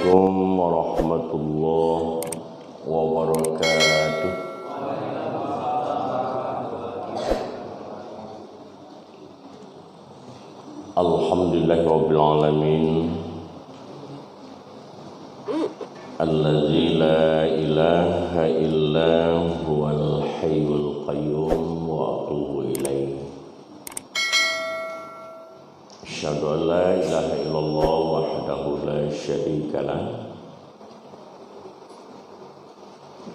Assalamualaikum warahmatullahi wabarakatuh. Alhamdulillahirabbil alamin. Allazi la ilaha illa huwal hayyul qayyum wa atubu ilaihi. Asyhadu an la ilaha illallah wahdahu la syarika lah.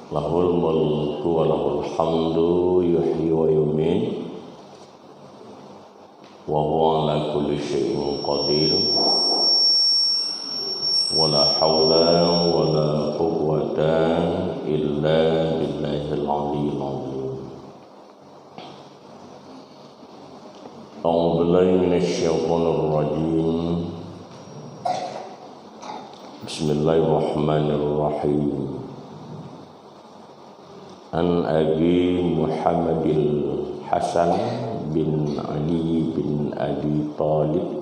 Lahul mulku wa lahul hamdu yuhyi wa yumiit. Wa huwa ala kulli syai'in qadir. Wala hawla wala quwwata illa billahil aliyyil azim. A'udzu billahi minasy syaithanir rajim. Bismillahirrahmanirrahim. An Abi Muhammadil Hasan bin Ali bin Abi Talib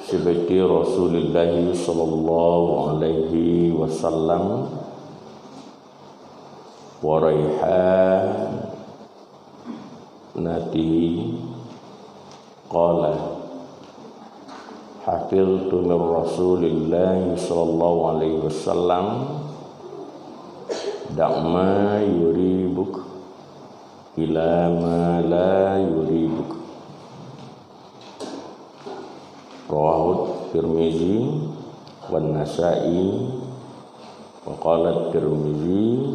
Sibti Rasulullah sallallahu alaihi wasallam wa raihanati qala hafiltu min Rasulillah sallallahu alaihi wasallam da'ma yuribuk ila ma la yuribuk. Rawahu Tirmizi wan Nasa'i wa qala Tirmizi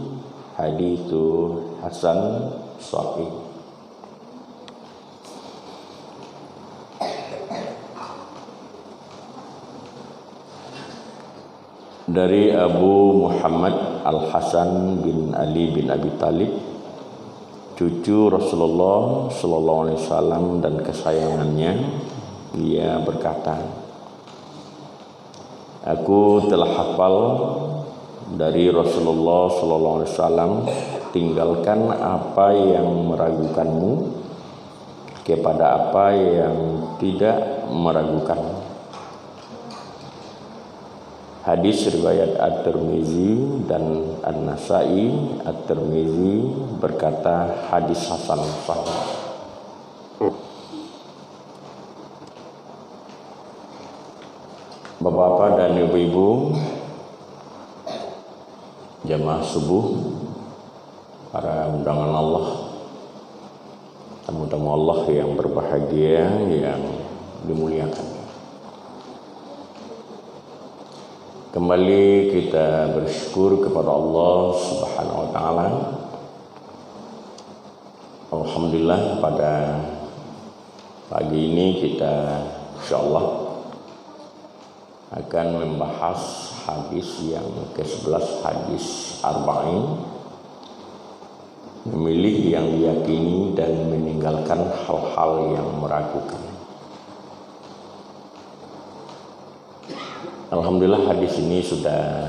haditsu hasan sahih. Dari Abu Muhammad Al-Hasan bin Ali bin Abi Talib, cucu Rasulullah sallallahu alaihi wasallam dan kesayangannya, dia berkata, aku telah hafal dari Rasulullah sallallahu alaihi wasallam, tinggalkan apa yang meragukanmu kepada apa yang tidak meragukanmu. Hadis riwayat At-Tirmizi dan An-Nasa'i. At-Tirmizi berkata hadis hasan sahih. Bapak-bapak dan ibu-ibu jamaah subuh, para undangan Allah, tamu-tamu Allah yang berbahagia, yang dimuliakan. Kembali kita bersyukur kepada Allah Subhanahu wa taala. Alhamdulillah, pada pagi ini kita insyaallah akan membahas hadis yang ke-11, hadis arba'in, memilih yang diyakini dan meninggalkan hal-hal yang meragukan. Alhamdulillah, hadis ini sudah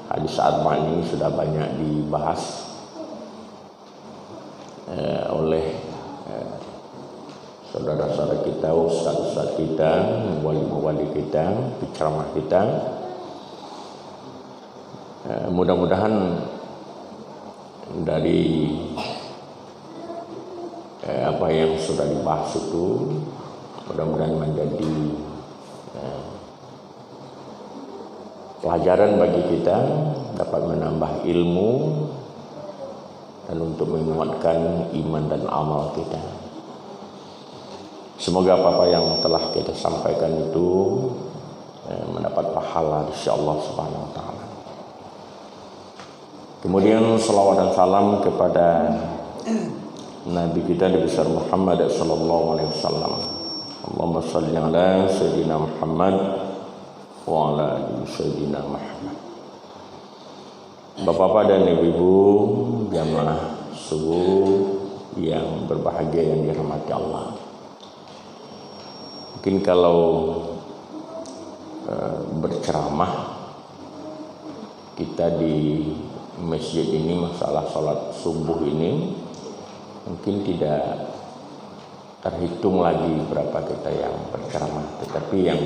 hadis arba'in ini sudah banyak dibahas oleh saudara-saudara kita, ustaz-ustaz kita, wali-wali kita, penceramah kita. Mudah-mudahan dari apa yang sudah dibahas itu, mudah-mudahan menjadi pelajaran bagi kita, dapat menambah ilmu dan untuk menguatkan iman dan amal kita. Semoga apa-apa yang telah kita sampaikan itu mendapat pahala insyaallah subhanahu wa ta'ala. Kemudian salawat dan salam kepada Nabi kita Nabi besar Muhammad sallallahu alaihi wasallam. Allahumma shalli ala sayyidina Muhammad wa ala ali sayyidina Muhammad. Bapak-bapak dan ibu-ibu jamaah subuh yang berbahagia, yang dirahmati Allah. Mungkin kalau berceramah kita di masjid ini masalah sholat subuh ini mungkin tidak terhitung lagi berapa kita yang berceramah, tetapi yang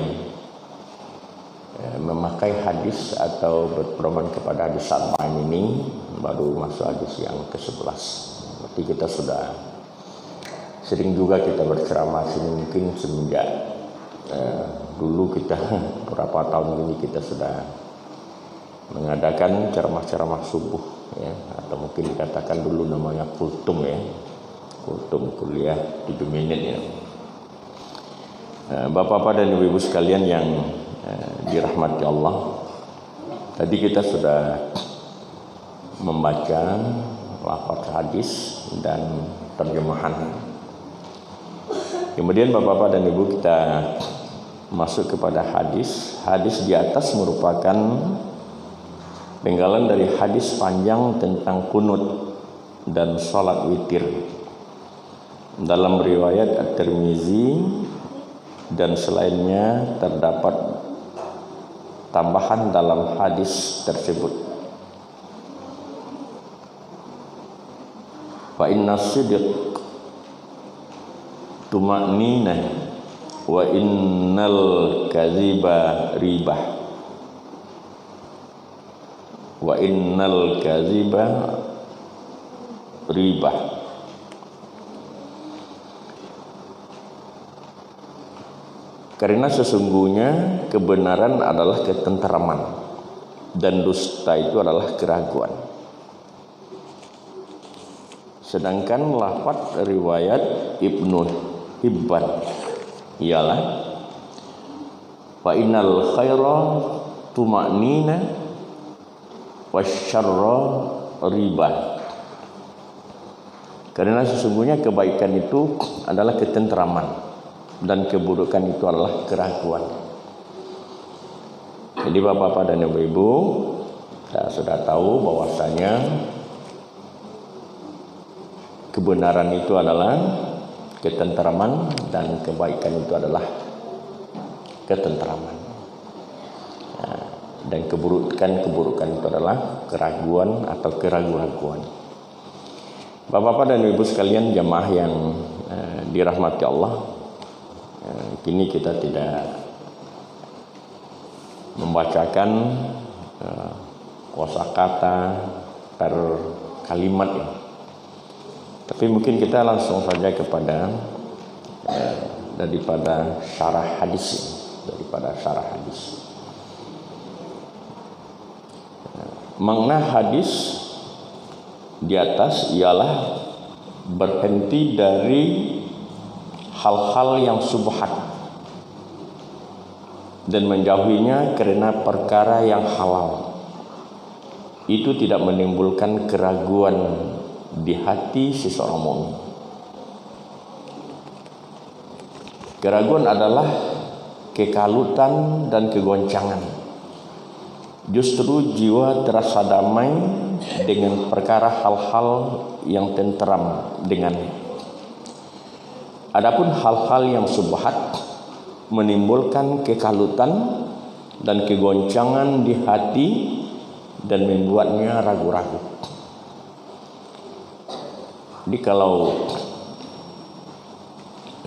memakai hadis atau berpedoman kepada hadis arba'in ini baru masuk hadis yang ke-11. Berarti kita sudah sering juga kita berceramah sini, mungkin semenjak dulu kita beberapa tahun ini kita sudah mengadakan ceramah-ceramah subuh ya, atau mungkin dikatakan dulu namanya kultum ya, kultum kuliah 7 menit ya. Bapak-bapak dan ibu-ibu sekalian yang dirahmati Allah, tadi kita sudah membaca lafaz hadis dan terjemahan. Kemudian bapak-bapak dan ibu kita masuk kepada hadis. Hadis di atas merupakan penggalan dari hadis panjang tentang kunut dan salat witir. Dalam riwayat At-Tirmizi dan selainnya terdapat tambahan dalam hadis tersebut. Fa inna sidq tuma'ninah wa innal kadhiba ribah wa innal kadhiba ribah. Karena sesungguhnya kebenaran adalah ketenteraman dan dusta itu adalah keraguan. Sedangkan lafaz riwayat Ibnu Hibban ialah wa innal khaira tuma'nina wasyarra ribah. Karena sesungguhnya kebaikan itu adalah ketenteraman dan keburukan itu adalah keraguan. Jadi bapak-bapak dan ibu-ibu, kita sudah tahu bahwasanya kebenaran itu adalah ketenteraman dan kebaikan itu adalah ketenteraman. Dan keburukan itu adalah keraguan atau keraguan-raguan. Bapak-bapak dan ibu sekalian jamaah yang dirahmati Allah, kini kita tidak membacakan kosakata per kalimat ya. Tapi mungkin kita langsung saja kepada daripada syarah hadis. Makna hadis di atas ialah berhenti dari hal-hal yang subhat dan menjauhinya karena perkara yang halal. Itu tidak menimbulkan keraguan di hati seseorang mukmin. Keraguan adalah kekalutan dan kegoncangan. Justru jiwa terasa damai dengan perkara hal-hal yang tenteram dengannya. Adapun hal-hal yang subhat menimbulkan kekalutan dan kegoncangan di hati dan membuatnya ragu-ragu. Jadi kalau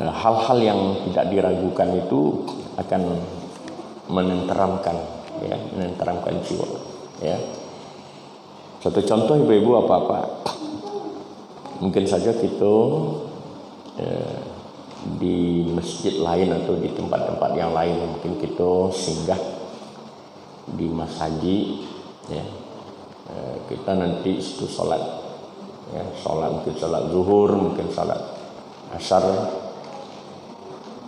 hal-hal yang tidak diragukan itu akan menenteramkan jiwa ya. Satu contoh ibu-ibu apa-apa, mungkin saja kita di masjid lain atau di tempat-tempat yang lain, mungkin kita singgah di masjid ya, kita nanti itu sholat ya, mungkin sholat zuhur, mungkin sholat asar.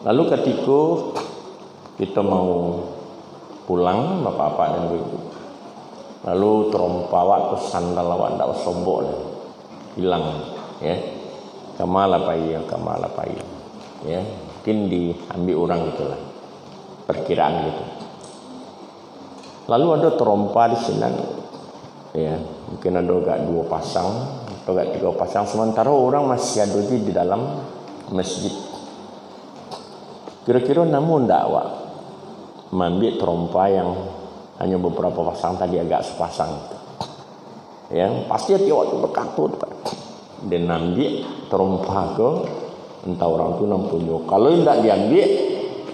Lalu ketika kita mau pulang bapak-bapak dan ibu, lalu terompawak ke sandal awak ndak sombok hilang ya, kamalapai ya, mungkin diambil orang gitulah, perkiraan gitu. Lalu ada terompa di sini ya, mungkin ada gak 2 pasang atau gak 3 pasang, sementara orang masih ada di dalam masjid. Kira-kira namun ndak awak mengambil terompa yang hanya beberapa pasang tadi, agak sepasang gitu. Ya, pasti hati awak tu berkatut dan ambil terompa ke entah orang tu nampunyo. Kalau tidak diambil,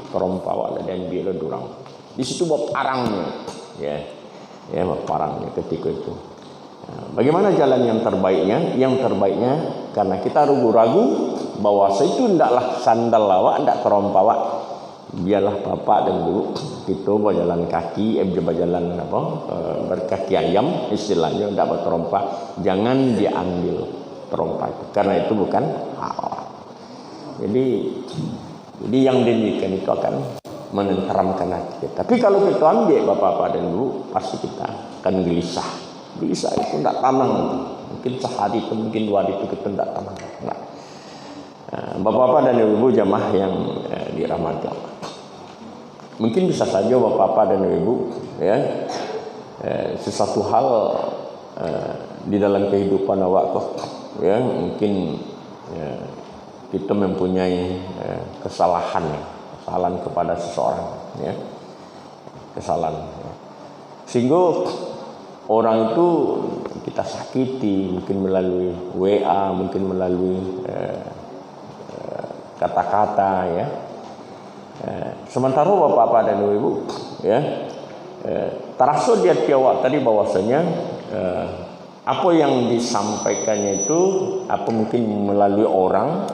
terompawa lah diambil orang. Di situ bawa parangnya, ya bawa parangnya ketika itu. Bagaimana jalan yang terbaiknya? Yang terbaiknya karena kita ragu-ragu bahwa itu tidaklah sandal lawak, tidak terompawa. Biarlah bapak dan ibu kita berjalan kaki, berjalan berkaki ayam istilahnya, tidak berterompa. Jangan diambil terompa itu, karena itu bukan halal. Jadi yang demikian itu akan menenteramkan hati. Tapi kalau kita ambil bapak-bapak dan ibu, pasti kita akan gelisah. Gelisah itu tidak tenang. Mungkin sehari itu, mungkin 2 hari itu kita tidak tenang. Bapak-bapak dan ibu jamaah yang dirahmati Allah. Mungkin bisa saja bapak-bapak dan ibu sesuatu hal di dalam kehidupan awak mungkin kita mempunyai kesalahan kepada seseorang, kesalahan. Sehingga orang itu kita sakiti, mungkin melalui WA, mungkin melalui kata-kata, sementara bapak-bapak dan ibu, terasa di hati awak tadi bahwasanya apa yang disampaikannya itu, apa mungkin melalui orang,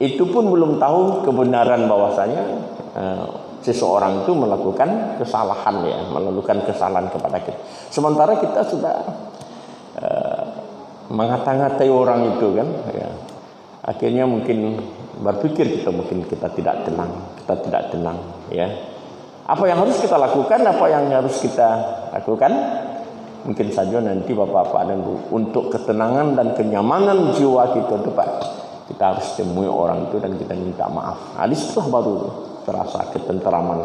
itu pun belum tahu kebenaran bahwasanya seseorang itu melakukan kesalahan, melakukan kesalahan kepada kita. Sementara kita sudah mengata-ngatai orang itu kan, akhirnya mungkin berpikir kita tidak tenang, Apa yang harus kita lakukan? Apa yang harus kita lakukan? Mungkin saja nanti bapak-bapak dan ibu, untuk ketenangan dan kenyamanan jiwa kita itu Pak, kita harus temui orang itu dan kita minta maaf. Di situlah baru terasa ketenteraman,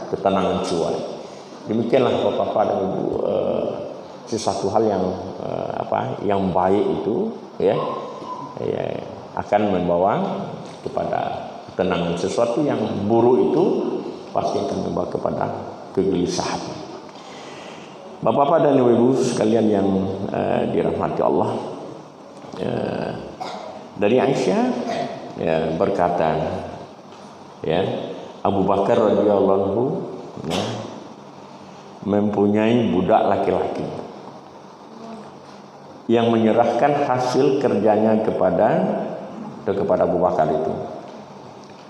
ketenangan jiwa. Demikianlah bapak-bapak dan ibu, sesuatu hal yang baik itu akan membawa kepada ketenangan. Sesuatu yang buruk itu pasti akan membawa kepada kegelisahan. Bapak-bapak dan ibu sekalian yang dirahmati Allah, dari Aisyah berkata, Abu Bakar radhiyallahu anhu mempunyai budak laki-laki yang menyerahkan hasil kerjanya kepada Abu Bakar itu.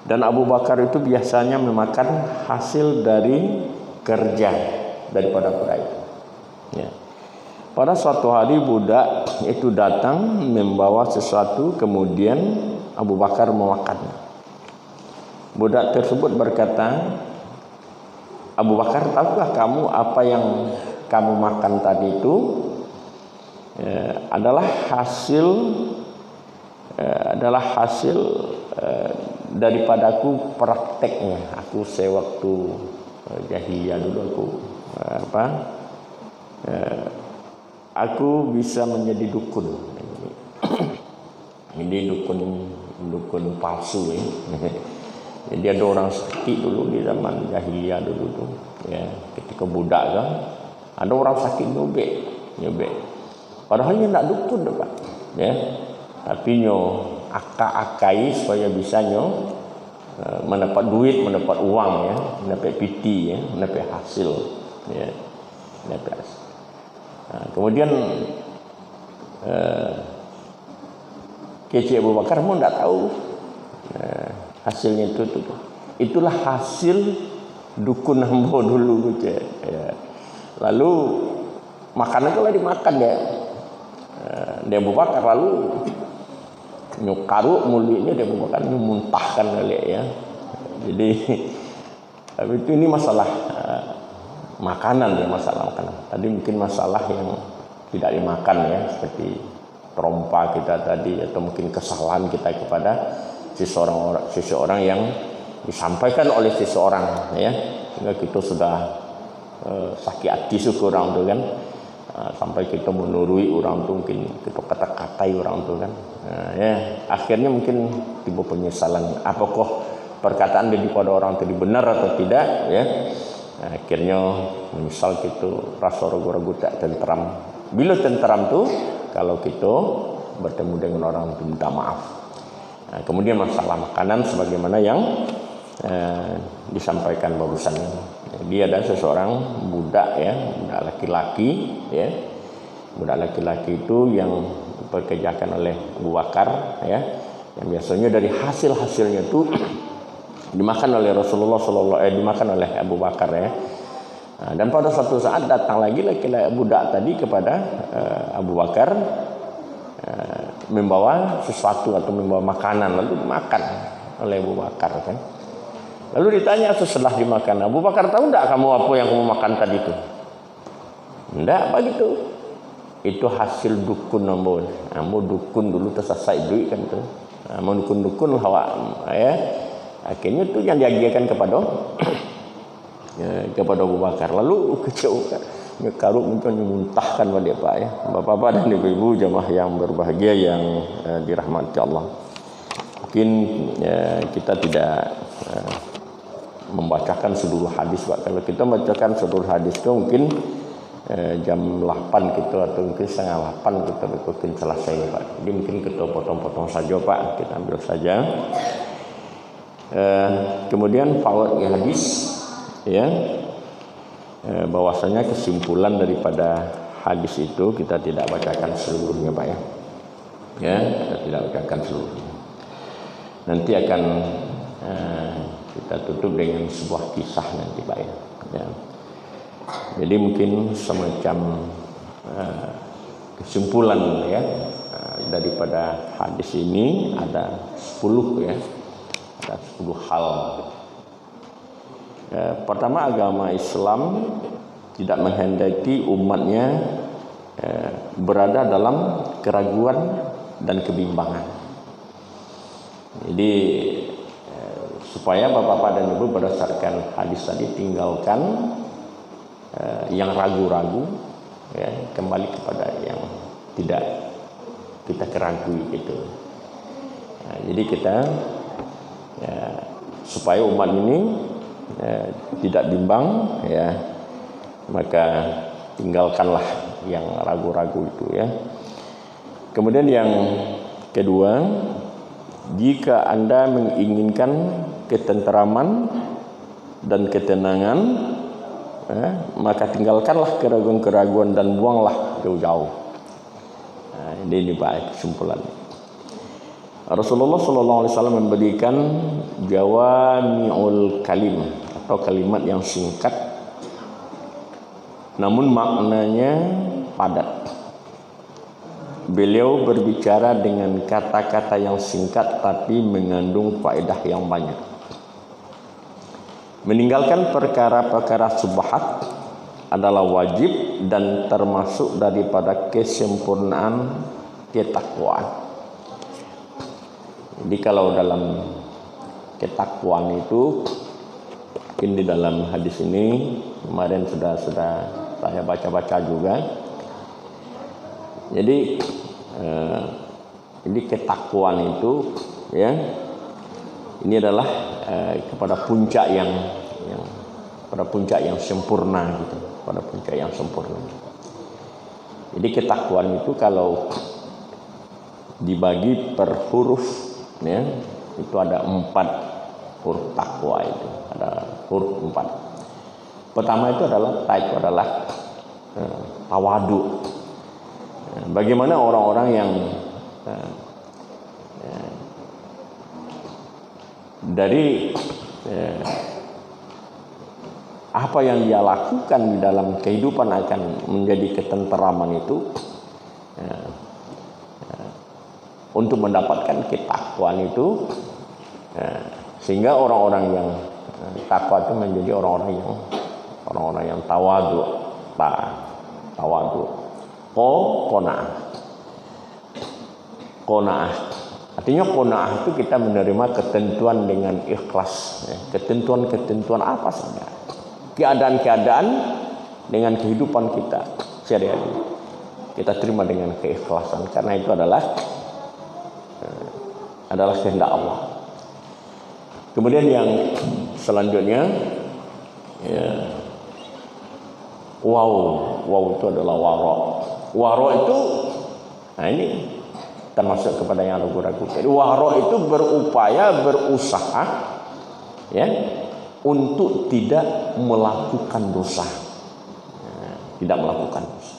Dan Abu Bakar itu biasanya memakan hasil dari kerja daripada budak itu. Pada suatu hari budak itu datang membawa sesuatu, kemudian Abu Bakar memakannya. Budak tersebut berkata, Abu Bakar, tahukah kamu apa yang kamu makan tadi itu adalah hasil daripada aku prakteknya. Aku sewaktu jahiliyah dulu aku bisa menjadi dukun. Ini dukun palsu. Jadi ada orang sakit dulu di zaman jahiliyah dulu tuh, ketika budak kan, ada orang sakit nyobek. Padahal dia nak dukun Pak, tapi akai supaya bisa mendapat duit, mendapat uang, mendapat piti, mendapat hasil, mendapat hasil. Kemudian kecik Abu Bakar pun tidak tahu hasilnya itu. Itulah hasil dukun hamba dulu, Lalu makanan itu dimakan dia Abu Bakar, lalu nyukaruk mulutnya dia Abu Bakar muntahkan Jadi tapi ini masalah makanan, masalah makanan. Tadi mungkin masalah yang tidak dimakan, seperti terompa kita tadi, atau mungkin kesalahan kita kepada seseorang yang disampaikan oleh seseorang, sehingga kita sudah sakit hati orang itu kan, sampai kita menurui orang itu, mungkin kita kata-katai orang itu kan, akhirnya mungkin timbul penyesalan, apakah perkataan daripada orang tadi benar atau tidak, akhirnya menyesal kita, rasa ragu-ragu tak tenteram. Bila tenteram tu kalau kita bertemu dengan orang itu minta maaf. Kemudian masalah makanan sebagaimana yang disampaikan barusan. Jadi ada seseorang budak ya, budak laki-laki ya. Budak laki-laki itu yang dipekerjakan oleh Abu Bakar ya. Yang biasanya dari hasil-hasilnya itu dimakan oleh Rasulullah dimakan oleh Abu Bakar ya. Dan pada suatu saat datang lagi laki-laki budak tadi kepada Abu Bakar membawa sesuatu atau membawa makanan, lalu dimakan oleh Abu Bakar kan. Lalu ditanya setelah dimakan, Abu Bakar tahu tidak kamu apa yang kamu makan tadi itu? Tidak begitu. Itu hasil dukun nombor. Mau dukun dulu tersasai duit kan tu. Mau dukun hawa ya. Akhirnya tu yang diagiakan kepada kepada Abu Bakar. Lalu kecewa. Karuk mungkin memuntahkan pada dia Pak ya. Bapak-bapak dan ibu-ibu jemaah yang berbahagia yang dirahmati Allah. Mungkin kita tidak membacakan seluruh hadis Pak. Kalau kita membacakan seluruh hadis itu mungkin jam 8 gitu atau mungkin setengah 8 kita mungkin selesai Pak. Jadi mungkin kita potong-potong saja Pak, kita ambil saja. Kemudian fawaid hadis ya, bahwasanya kesimpulan daripada hadis itu kita tidak bacakan seluruhnya Pak ya. Ya, kita tidak bacakan seluruhnya. Nanti akan kita tutup dengan sebuah kisah nanti Pak ya. Ya. Jadi mungkin semacam kesimpulan ya daripada hadis ini ada 10 ya. Ada 10 hal. Pertama, agama Islam tidak menghendaki umatnya berada dalam keraguan dan kebimbangan. Jadi supaya bapak-bapak dan ibu berdasarkan hadis tadi tinggalkan yang ragu-ragu ya, kembali kepada yang tidak kita keragui gitu. Jadi kita supaya umat ini tidak bimbang ya, maka tinggalkanlah yang ragu-ragu itu ya. Kemudian yang kedua, jika Anda menginginkan ketenteraman dan ketenangan maka tinggalkanlah keraguan-keraguan dan buanglah jauh-jauh. Ini Pak kesimpulan. Rasulullah SAW memberikan jawami'ul kalim atau kalimat yang singkat namun maknanya padat. Beliau berbicara dengan kata-kata yang singkat tapi mengandung faedah yang banyak. Meninggalkan perkara-perkara subhat adalah wajib dan termasuk daripada kesempurnaan ketakwaan. Jadi kalau dalam ketakwaan itu, mungkin di dalam hadis ini kemarin sudah saya baca-baca juga. Jadi ketakwaan itu ya, ini adalah kepada puncak yang sempurna gitu, pada puncak yang sempurna. Jadi ketakwaan itu kalau dibagi per huruf ya, itu ada 4 huruf takwa itu, ada huruf 4. Pertama itu adalah tawadu. Bagaimana orang-orang yang dari apa yang dia lakukan di dalam kehidupan akan menjadi ketenteraman itu, untuk mendapatkan ketakwaan itu, sehingga orang-orang yang takwa itu menjadi orang-orang yang tawadu. Qanaah. Artinya qanaah itu kita menerima ketentuan dengan ikhlas. Ketentuan apa saja. Keadaan-keadaan dengan kehidupan kita sehari-hari. Kita terima dengan keikhlasan karena itu adalah kehendak Allah. Kemudian yang selanjutnya ya, wow itu adalah wara. Wara itu, nah ini termasuk kepada yang ragu-ragu. Jadi waro itu berupaya, berusaha ya untuk tidak melakukan dosa. Tidak melakukan dosa.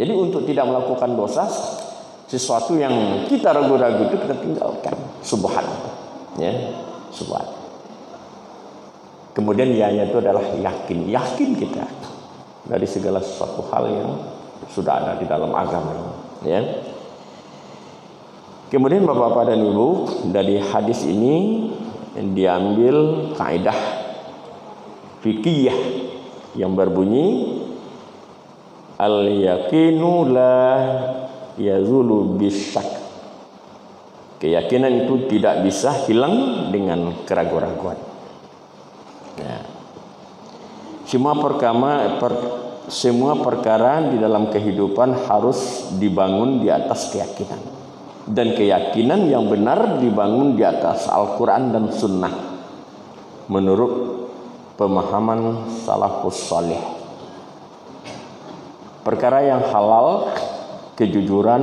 Jadi untuk tidak melakukan dosa, sesuatu yang kita ragu-ragu itu kita tinggalkan. Subhan. Ya, subhan. Kemudian ya itu adalah yakin. Yakin kita dari segala sesuatu hal yang sudah ada di dalam agama. Ya. Kemudian Bapak-bapak dan Ibu, dari hadis ini diambil kaidah fikih yang berbunyi al-yaqinu la yazulu bisyak. Keyakinan itu tidak bisa hilang dengan keraguan-raguan. Ya. Semua perkara di dalam kehidupan harus dibangun di atas keyakinan. Dan keyakinan yang benar dibangun di atas Al-Quran dan Sunnah menurut pemahaman salafus salih. Perkara yang halal, kejujuran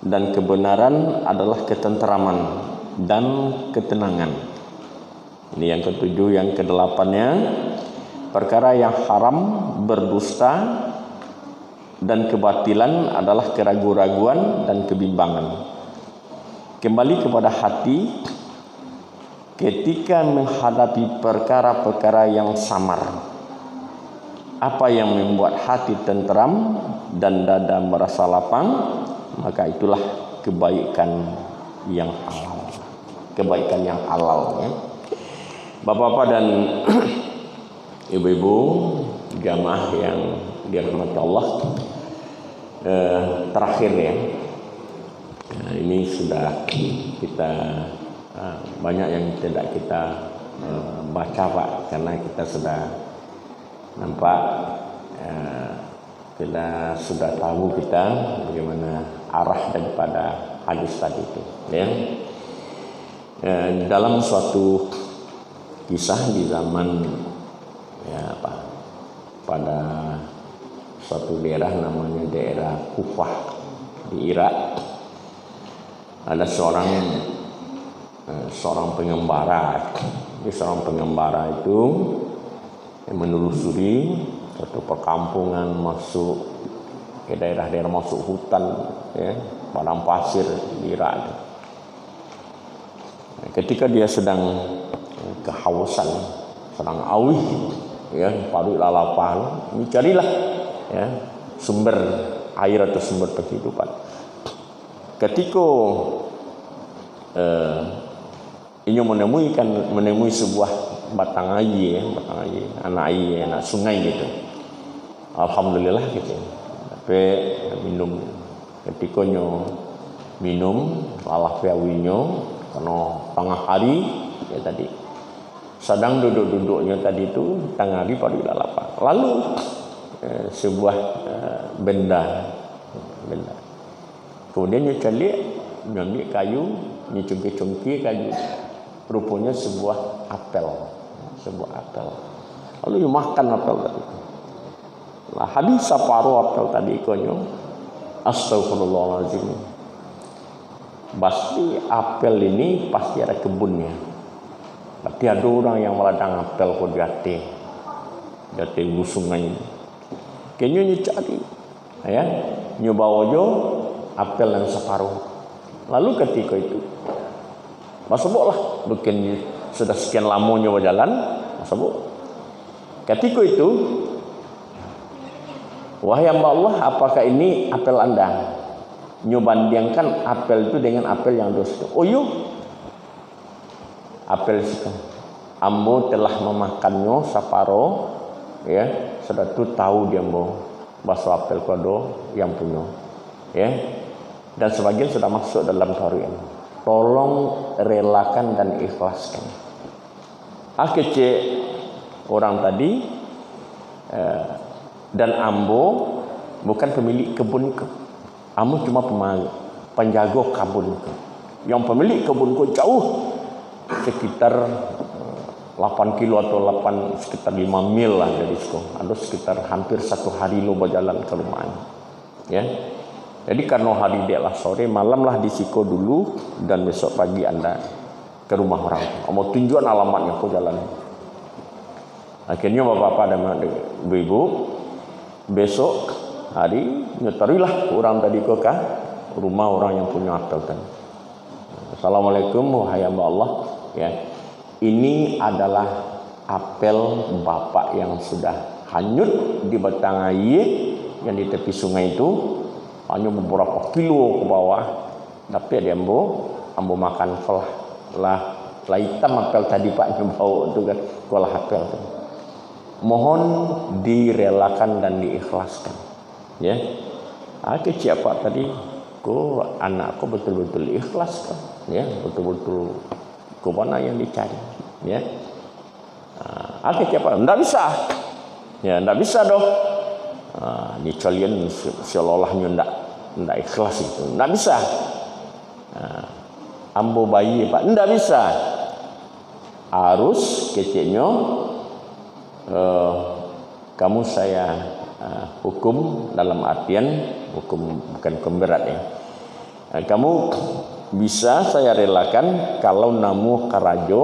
dan kebenaran adalah ketenteraman dan ketenangan. Ini yang ketujuh. Yang kedelapannya, perkara yang haram, berdusta dan kebatilan adalah keraguan-raguan dan kebimbangan. Kembali kepada hati ketika menghadapi perkara-perkara yang samar. Apa yang membuat hati tenteram dan dada merasa lapang, maka itulah kebaikan yang halal. Kebaikan yang halal, ya. Bapak-bapak dan ibu-ibu jamaah yang dirahmati Allah, terakhir ya, ini sudah kita banyak yang tidak kita baca Pak, karena kita sudah nampak kita sudah tahu kita bagaimana arah daripada hadis tadi itu, ya. Dalam suatu kisah di zaman ya pada suatu daerah namanya daerah Kufah di Irak, ada seorang pengembara. Seorang pengembara itu yang menelusuri suatu perkampungan, masuk ke daerah-daerah, masuk hutan, ya, padang pasir di Irak. Ketika dia sedang kehausan, sedang awih, ya, paru lalapah, carilah ya sumber air atau sumber kehidupan. Ketika ini menemui sebuah batang air, anak sungai gitu. Alhamdulillah gitu. Tapi minum, ketika minum alah piawinyo karena tengah hari ya tadi. Sedang duduk-duduknya tadi itu tengah hari pada lapar. Lalu sebuah benda. Kemudian dia calik, ambil kayu, dia cungkir kayu. Rupanya sebuah apel. Lalu dia makan apel tadi. Lah habis separuh apel tadi konyo. Astagfirullahaladzim. Pasti apel ini pasti ada kebunnya. Berarti ada orang yang meladang apel kok jate sungai. Kayaknya cari, ya, nyoba ojo apel yang separuh. Lalu ketika itu, masuk bukan sudah sekian lama nyoba jalan, masuk. Ketika itu, wahai hamba Allah, apakah ini apel Anda? Nyobandingkan apel itu dengan apel yang dosa. Oh yuk, apel itu. Ambo telah memakannya separuh, ya, sudah tu tahu dia mau bakso apel kodo yang punya, ya, dan sebagian sudah masuk dalam tarian. Tolong relakan dan ikhlaskan. Akhirnya orang tadi dan ambo bukan pemilik kebun ke. Ambo cuma penjaga kebun ke. Yang pemilik kebun ke jauh sekitar 8 kilo atau sekitar 5 mil lah dari situ. Ada sekitar hampir 1 hari lo berjalan ke rumahnya. Ya. Jadi karena hari dia lah sore, malamlah di Siko dulu dan besok pagi Anda ke rumah orang. Mau tunjukan alamatnya kau jalan. Akhirnya bapak-bapak dan ibu-ibu besok hari nyetarilah orang tadi ke rumah orang yang punya apel tadi. Assalamualaikum wahai hamba Allah. Ya, ini adalah apel bapak yang sudah hanyut di batang air yang di tepi sungai itu. Hanya beberapa kilo ke bawah, tapi ada ambo makan lah hitam apel tadi pak yang bawa itu kan kolah apel itu. Mohon direlakan dan diikhlaskan, ya. Aku siapa tadi? Anakku betul-betul ikhlas kan, ya, betul-betul ke mana yang dicari, ya. Aku siapa? Nggak bisa, ya, nggak bisa dong. Di kalian seolah-olahnya ndak ikhlas itu, ndak bisa. Ambo bayi pak, ndak bisa. Harus kecilnya kamu saya hukum dalam artian hukum bukan hukum berat ya. Kamu bisa saya relakan kalau namu karajo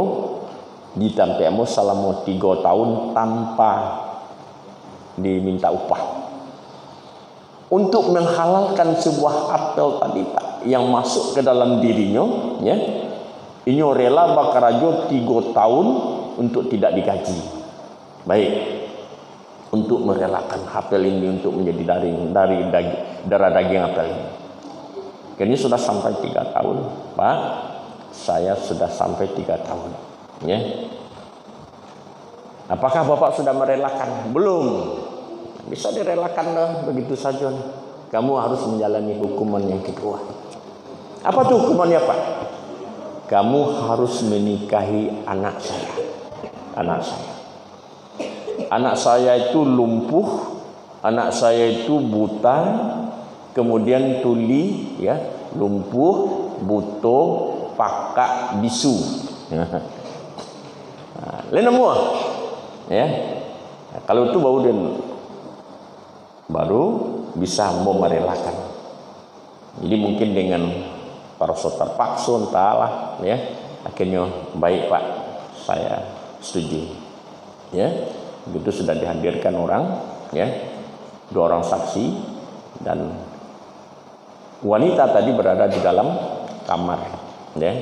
ditampemu selama 3 tahun tanpa diminta upah. Untuk menghalalkan sebuah apel tadi pak yang masuk ke dalam dirinya, ya, ini rela bakarajo 3 tahun untuk tidak digaji. Baik, untuk merelakan apel ini untuk menjadi dari darah daging apel ini. Ini sudah sampai 3 tahun, pak. Saya sudah sampai 3 tahun, ya. Apakah bapak sudah merelakan? Belum. Bisa direlakan dah begitu saja. Kamu harus menjalani hukuman yang kedua. Apa tuh hukumannya pak? Kamu harus menikahi anak saya. Anak saya. Anak saya itu lumpuh, anak saya itu buta, kemudian tuli, ya, lumpuh, buta, pakak, bisu. Lain semua, ya. Kalau itu baru bisa mau merelakan. Jadi mungkin dengan paroso terpaksa entahlah, ya. Akhirnya baik pak, saya setuju, ya. Begitu sudah dihadirkan orang, ya, 2 orang saksi dan wanita tadi berada di dalam kamar, ya.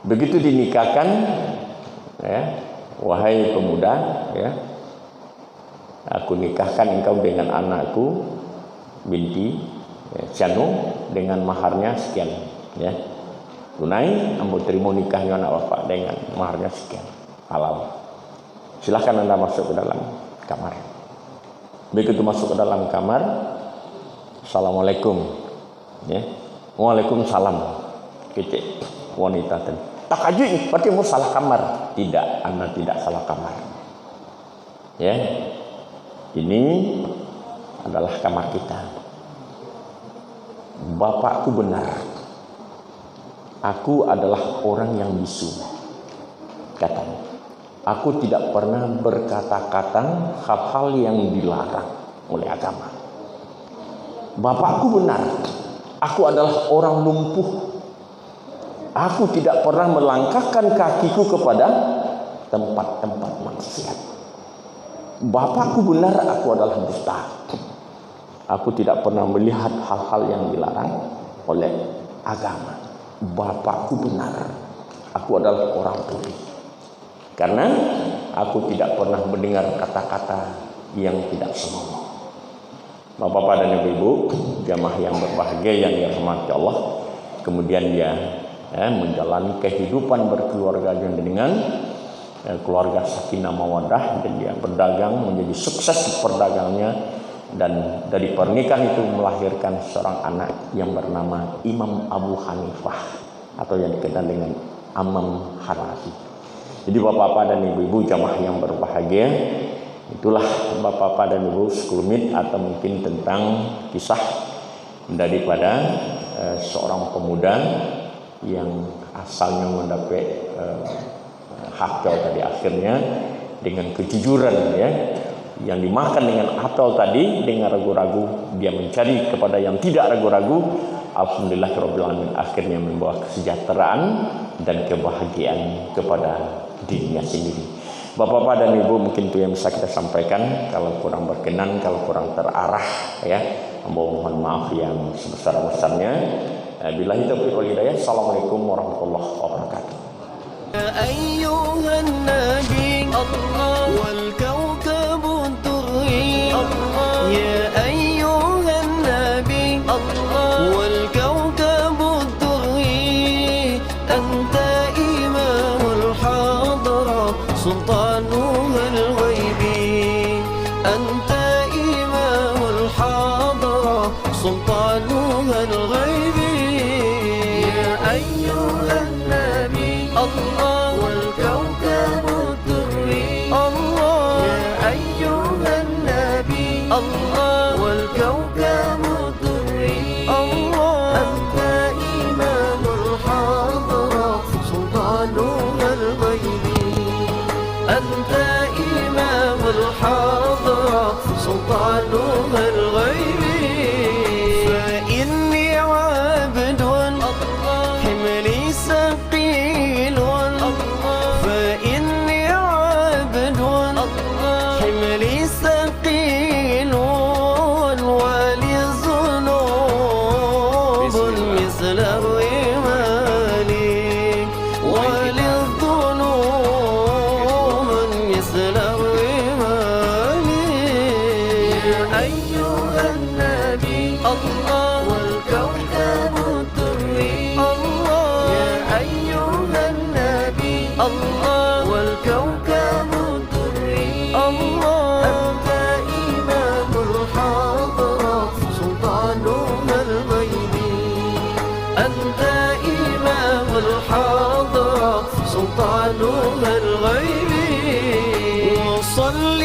Begitu dinikahkan, ya, wahai pemuda, ya, aku nikahkan engkau dengan anakku binti, ya, Ciano dengan maharnya sekian, ya. Tunai ambo terima nikahnya anak bapak dengan maharnya sekian. Halal. Silahkan Anda masuk ke dalam kamar. Begitu masuk ke dalam kamar, Assalamualaikum, ya. Waalaikumsalam. Kecil wanita tadi. Tak aja, berarti mau salah kamar. Tidak, Anda tidak salah kamar. Ya. Ini adalah kamar kita. Bapakku benar. Aku adalah orang yang bisu. Katanya. Aku tidak pernah berkata-kata hal-hal yang dilarang oleh agama. Bapakku benar. Aku adalah orang lumpuh. Aku tidak pernah melangkahkan kakiku kepada tempat-tempat maksiat. Bapakku benar, aku adalah dusta. Aku tidak pernah melihat hal-hal yang dilarang oleh agama. Bapakku benar. Aku adalah orang tuli. Karena aku tidak pernah mendengar kata-kata yang tidak senonoh. Bapak-bapak dan ibu-ibu, jamaah yang berbahagia yang dirahmati Allah, kemudian dia menjalani kehidupan berkeluarga dengan keluarga sakinah mawaddah, dan dia berdagang menjadi sukses perdagangnya, dan dari pernikahan itu melahirkan seorang anak yang bernama Imam Abu Hanifah atau yang dikenal dengan Imam Hanafi. Jadi bapak-bapak dan ibu-ibu jamaah yang berbahagia, itulah bapak-bapak dan ibu sekelumit atau mungkin tentang kisah daripada seorang pemuda yang asalnya mendapat hafal tadi, akhirnya dengan kejujuran, ya, yang dimakan dengan apel tadi dengan ragu-ragu, dia mencari kepada yang tidak ragu-ragu. Alhamdulillah Rabbil Alamin, akhirnya membawa kesejahteraan dan kebahagiaan kepada dirinya sendiri. Bapak-bapak dan ibu, mungkin itu yang bisa kita sampaikan. Kalau kurang berkenan, kalau kurang terarah, ya, mohon maaf yang sebesar-besarnya. Billahi taufiq wal hidayah. Assalamualaikum warahmatullahi wabarakatuh. يا أيها النبي الله والكوكب الدري الله يا أيها النبي الله والكوكب الدري أنت إمام الحضرة سلطانها الغيبي أنت إمام الحضرة سلطانها الغيبي يا أيها النبي الله والكوكب الدري الله يا أيها النبي الله والكوكب الدري الله أنت إمام الحضرة سلطانها الغيبي أنت إمام الحضرة سلطانها الغيبي فإني عبد حملي ثقيل فإني عبد حملي ثقيل ولي الذنوب مثل الرمال ولي الذنوب مثل الرمال يا أيها النبي الله والكوكب الدري الله يا أيها النبي الله والكوكب الدري الله أنت إمام الحضرة سلطانها الغيبي أنت إمام الحضرة سلطانها الغيبي وصل